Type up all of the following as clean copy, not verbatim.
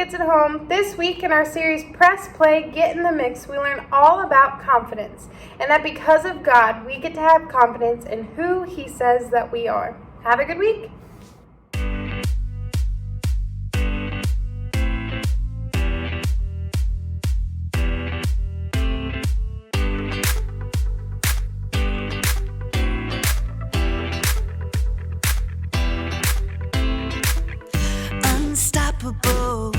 Kids at Home. This week in our series Press Play, Get in the Mix, we learn all about confidence, and that because of God, we get to have confidence in who He says that we are. Have a good week. Unstoppable,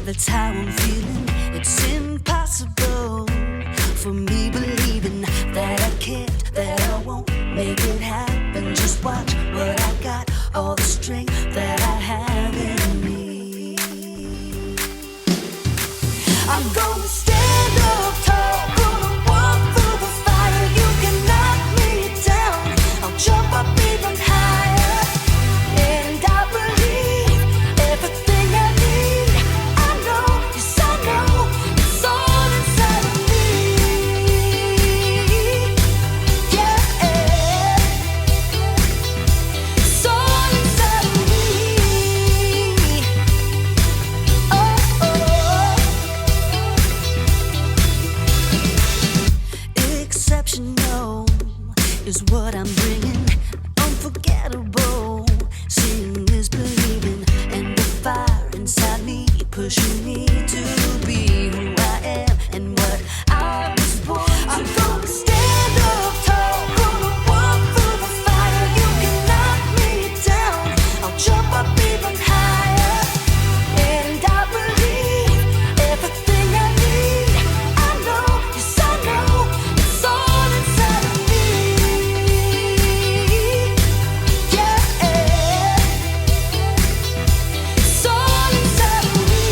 that's how I'm feeling. It's impossible for me believing that I can't, that I won't make it happen. Just watch what I got, all the strength that I have in me. I'm gonna stand up tall, gonna walk through the fire. You can knock me down, I'll jump up even higher. And I believe everything I need. I know, yes I know, it's all inside of me. Yeah, it's all inside of me. Exceptional is what I'm bringing. Unforgettable, seeing is believing, and the fire inside me pushing me to be who I am and what I was born to. I'm gonna stand up tall, gonna walk through the fire. You can knock me down, I'll jump up even higher. And I believe everything I need. I know, yes I know, it's all inside of me. Yeah, it's all inside of me.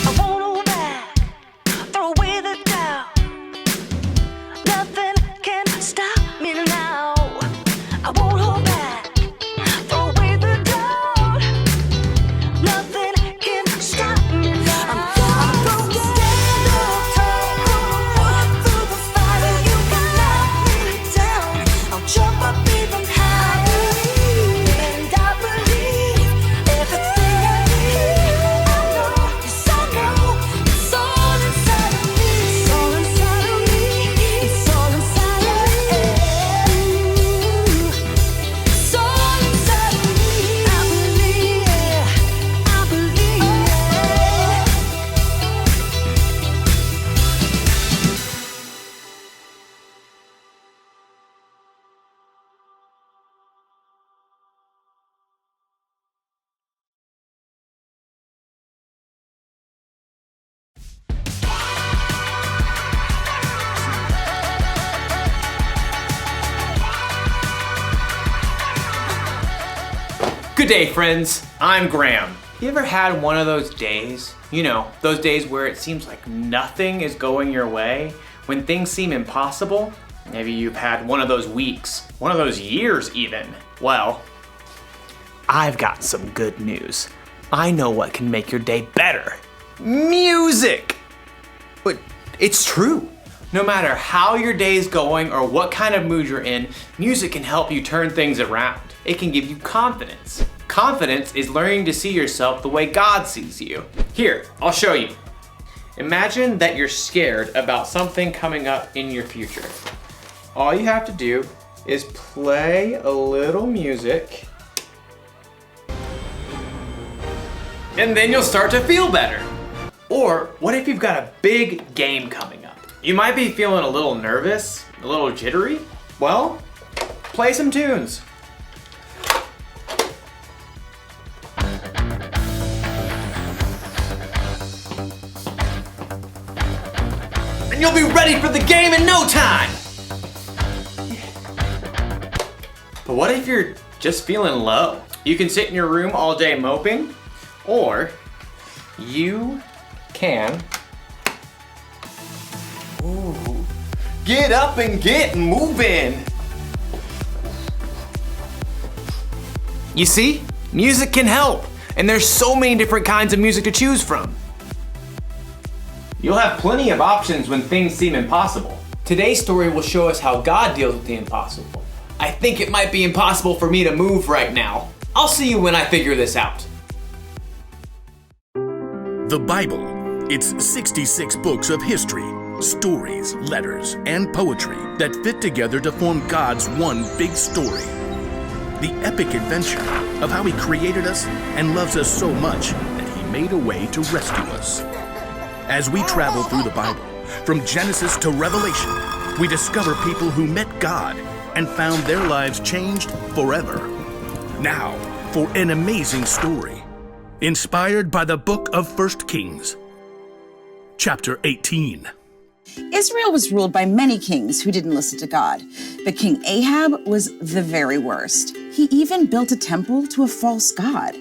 I won't hold back, throw away the doubt. Nothing can stop me now. I won't hold back, throw away the doubt. Nothing can stop me now. I'm gonna stand up tall, gonna walk through the fire. You can knock me down, I'll jump up even higher. And I believe everything I need. I know, yes I know, it's all inside of me. It's all inside of me. It's all inside of me. It's all inside of me. I believe it. I believe it. Good day, friends. I'm Graham. You ever had one of those days? You know, those days where it seems like nothing is going your way, when things seem impossible? Maybe you've had one of those weeks, one of those years even. Well, I've got some good news. I know what can make your day better. Music! But it's true. No matter how your day is going or what kind of mood you're in, music can help you turn things around. It can give you confidence. Confidence is learning to see yourself the way God sees you. Here, I'll show you. Imagine that you're scared about something coming up in your future. All you have to do is play a little music, and then you'll start to feel better. Or what if you've got a big game coming up? You might be feeling a little nervous, a little jittery. Well, play some tunes. And you'll be ready for the game in no time. But what if you're just feeling low? You can sit in your room all day moping, or you can get up and get moving. You see, music can help, and there's so many different kinds of music to choose from. You'll have plenty of options when things seem impossible. Today's story will show us how God deals with the impossible. I think it might be impossible for me to move right now. I'll see you when I figure this out. The Bible. It's 66 books of history, stories, letters, and poetry that fit together to form God's one big story. The epic adventure of how He created us and loves us so much that He made a way to rescue us. As we travel through the Bible, from Genesis to Revelation, we discover people who met God and found their lives changed forever. Now, for an amazing story, inspired by the book of 1 Kings. Chapter 18. Israel was ruled by many kings who didn't listen to God, but King Ahab was the very worst. He even built a temple to a false god.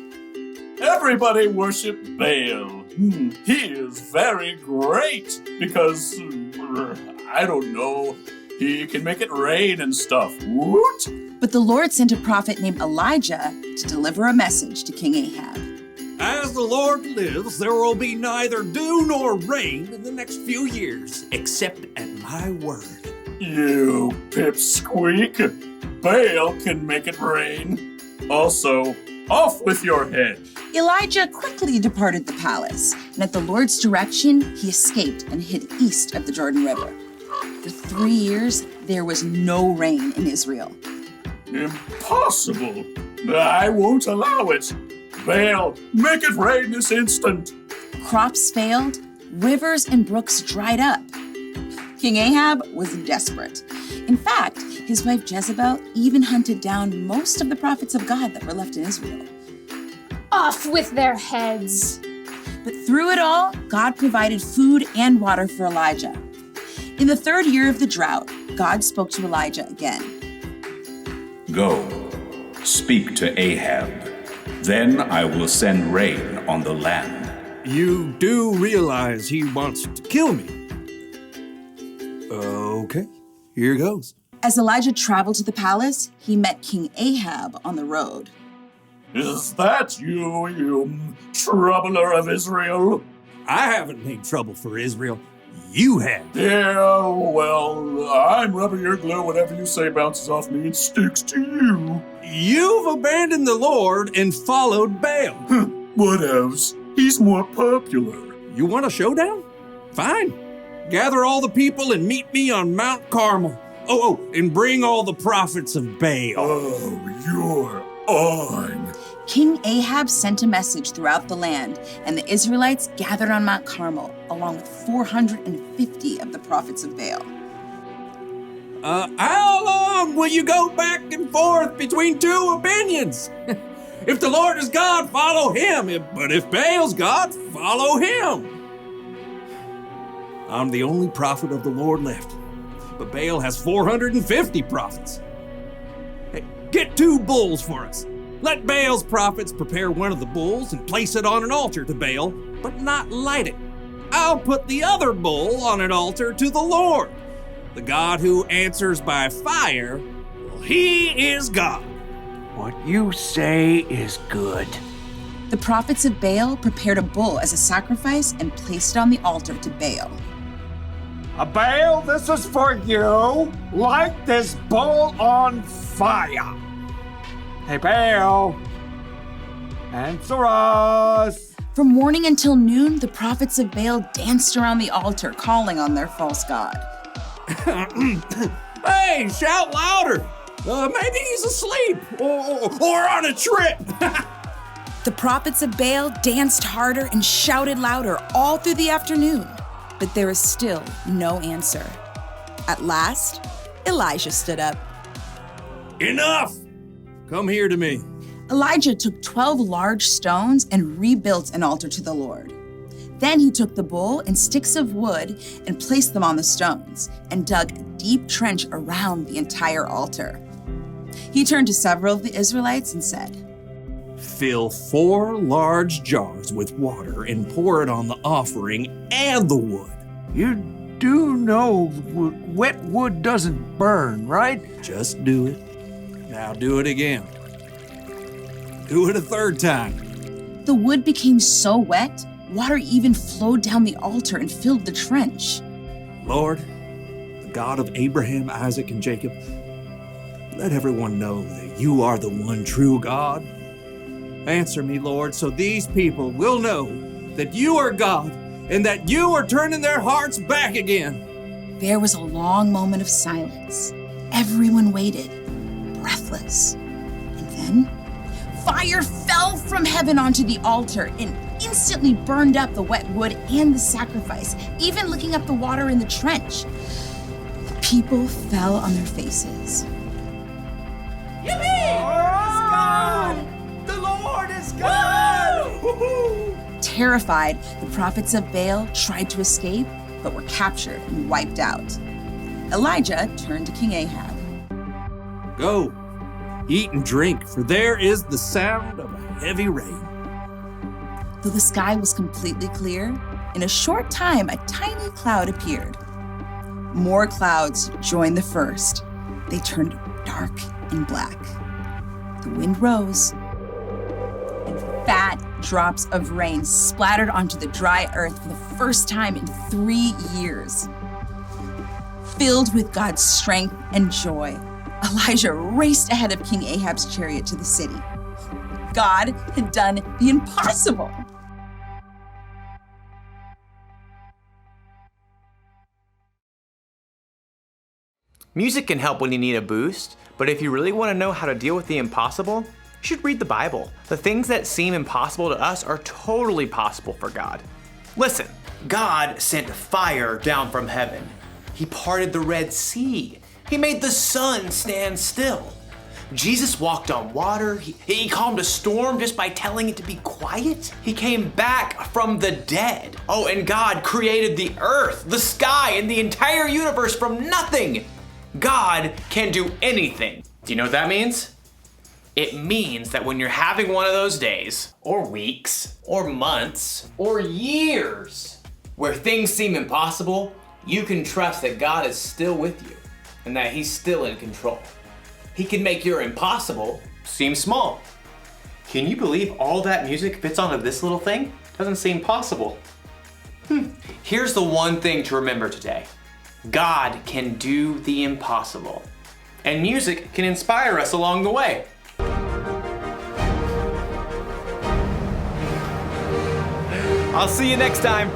Everybody worship Baal. He is very great because, I don't know, he can make it rain and stuff. Woot! But the Lord sent a prophet named Elijah to deliver a message to King Ahab. As the Lord lives, there will be neither dew nor rain in the next few years, except at my word. You pipsqueak. Baal can make it rain. Also, off with your head. Elijah quickly departed the palace, and at the Lord's direction, he escaped and hid east of the Jordan River. For 3 years, there was no rain in Israel. Impossible. I won't allow it. Baal, make it rain this instant. Crops failed, rivers and brooks dried up. King Ahab was desperate. In fact, his wife Jezebel even hunted down most of the prophets of God that were left in Israel. Off with their heads. But through it all, God provided food and water for Elijah. In the 3rd year of the drought, God spoke to Elijah again. Go, speak to Ahab. Then I will send rain on the land. You do realize he wants to kill me. Okay, here goes. As Elijah traveled to the palace, he met King Ahab on the road. Is that you, you troubler of Israel? I haven't made trouble for Israel. You have. Yeah, well, I'm rubber your glue. Whatever you say bounces off me and sticks to you. You've abandoned the Lord and followed Baal. What else? He's more popular. You want a showdown? Fine. Gather all the people and meet me on Mount Carmel. Oh, and bring all the prophets of Baal. Oh, you're on. King Ahab sent a message throughout the land, and the Israelites gathered on Mount Carmel, along with 450 of the prophets of Baal. How long will you go back and forth between two opinions? If the Lord is God, follow him. But if Baal's God, follow him. I'm the only prophet of the Lord left, but Baal has 450 prophets. Hey, get 2 bulls for us. Let Baal's prophets prepare one of the bulls and place it on an altar to Baal, but not light it. I'll put the other bull on an altar to the Lord. The God who answers by fire, well, he is God. What you say is good. The prophets of Baal prepared a bull as a sacrifice and placed it on the altar to Baal. Baal, this is for you. Light this bull on fire. Hey, Baal, answer us. From morning until noon, the prophets of Baal danced around the altar, calling on their false god. Hey, shout louder. Maybe he's asleep or on a trip. The prophets of Baal danced harder and shouted louder all through the afternoon, but there was still no answer. At last, Elijah stood up. Enough! Come here to me. Elijah took 12 large stones and rebuilt an altar to the Lord. Then he took the bull and sticks of wood and placed them on the stones and dug a deep trench around the entire altar. He turned to several of the Israelites and said, Fill 4 large jars with water and pour it on the offering and the wood. You do know wet wood doesn't burn, right? Just do it. Now do it again. Do it a 3rd time. The wood became so wet, water even flowed down the altar and filled the trench. Lord, the God of Abraham, Isaac, and Jacob, Let everyone know that you are the one true God. Answer me, Lord, so these people will know that you are God and that you are turning their hearts back again. There was a long moment of silence. Everyone waited, breathless. And then, fire fell from heaven onto the altar and instantly burned up the wet wood and the sacrifice, even licking up the water in the trench. The people fell on their faces. Terrified, the prophets of Baal tried to escape, but were captured and wiped out. Elijah turned to King Ahab. Go, eat and drink, for there is the sound of a heavy rain. Though the sky was completely clear, in a short time a tiny cloud appeared. More clouds joined the first. They turned dark and black. The wind rose, and fat drops of rain splattered onto the dry earth for the first time in 3 years. Filled with God's strength and joy, Elijah raced ahead of King Ahab's chariot to the city. God had done the impossible. Music can help when you need a boost, but if you really want to know how to deal with the impossible, you should read the Bible. The things that seem impossible to us are totally possible for God. Listen, God sent fire down from heaven. He parted the Red Sea. He made the sun stand still. Jesus walked on water. He calmed a storm just by telling it to be quiet. He came back from the dead. Oh, and God created the earth, the sky, and the entire universe from nothing. God can do anything. Do you know what that means? It means that when you're having one of those days, or weeks, or months, or years, where things seem impossible, you can trust that God is still with you and that He's still in control. He can make your impossible seem small. Can you believe all that music fits onto this little thing? Doesn't seem possible. Here's the one thing to remember today. God can do the impossible, and music can inspire us along the way. I'll see you next time.